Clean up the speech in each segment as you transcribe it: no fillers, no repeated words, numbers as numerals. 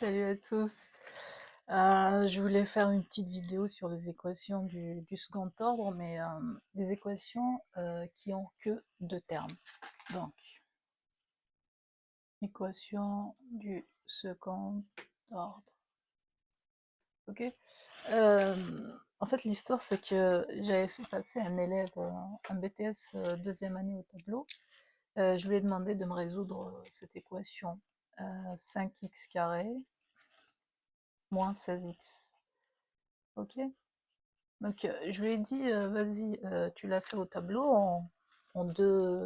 Salut à tous. Je voulais faire une petite vidéo sur les équations du second ordre, mais des équations qui ont que deux termes. Donc, équation du second ordre. Ok. Euh, En fait, l'histoire, c'est que j'avais fait passer un élève, un BTS deuxième année au tableau. Je lui ai demandé de me résoudre cette équation. 5x carré moins 16x. Ok. Donc, je lui ai dit, vas-y, tu l'as fait au tableau en deux,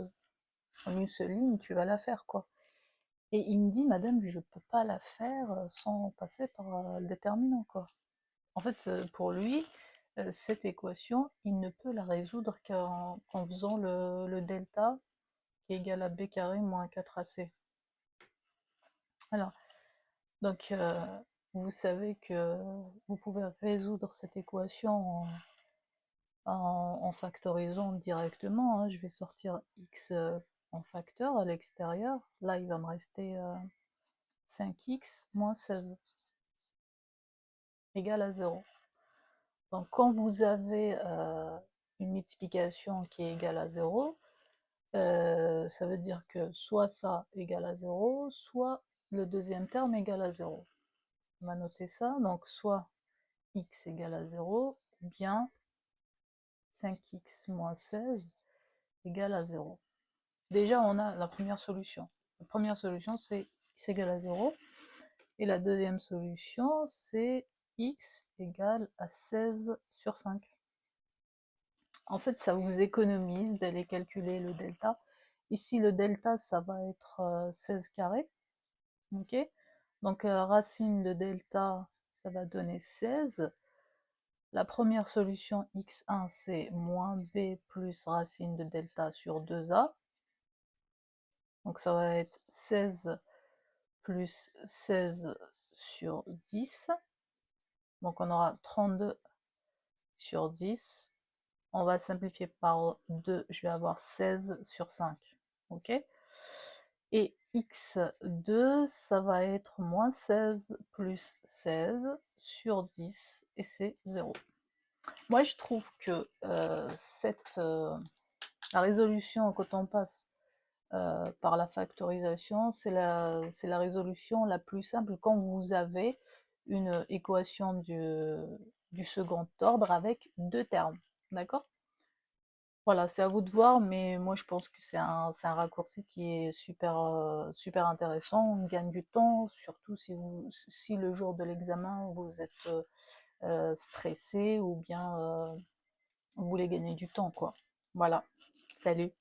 en une seule ligne, tu vas la faire, quoi. Et il me dit, madame, je peux pas la faire sans passer par le déterminant, quoi. En fait, pour lui, cette équation, il ne peut la résoudre qu'en faisant le delta qui est égal à b carré moins 4ac. Alors, donc, vous savez que vous pouvez résoudre cette équation en factorisant directement, hein. Je vais sortir x en facteur à l'extérieur. Là, il va me rester 5x moins 16 égale à 0. Donc, quand vous avez une multiplication qui est égale à 0, ça veut dire que soit ça égale à 0, soit le deuxième terme égale à 0. On va noter ça. Donc, soit x égale à 0, ou bien 5x moins 16 égale à 0. Déjà, on a la première solution. La première solution, c'est x égale à 0. Et la deuxième solution, c'est x égale à 16 sur 5. En fait, ça vous économise d'aller calculer le delta. Ici, le delta, ça va être 16 carré. Ok. Donc, racine de delta, ça va donner 16. La première solution, x1, c'est moins b plus racine de delta sur 2a. Donc, ça va être 16 plus 16 sur 10. Donc on aura 32 sur 10. On va simplifier par 2, je vais avoir 16 sur 5. Ok. Et x2, ça va être moins 16 plus 16 sur 10, et c'est 0. Moi, je trouve que la résolution, quand on passe par la factorisation, c'est la résolution la plus simple quand vous avez une équation du second ordre avec deux termes. D'accord? Voilà, c'est à vous de voir, mais moi je pense que c'est un raccourci qui est super intéressant. On gagne du temps, surtout si le jour de l'examen vous êtes stressé ou bien vous voulez gagner du temps, quoi. Voilà. Salut!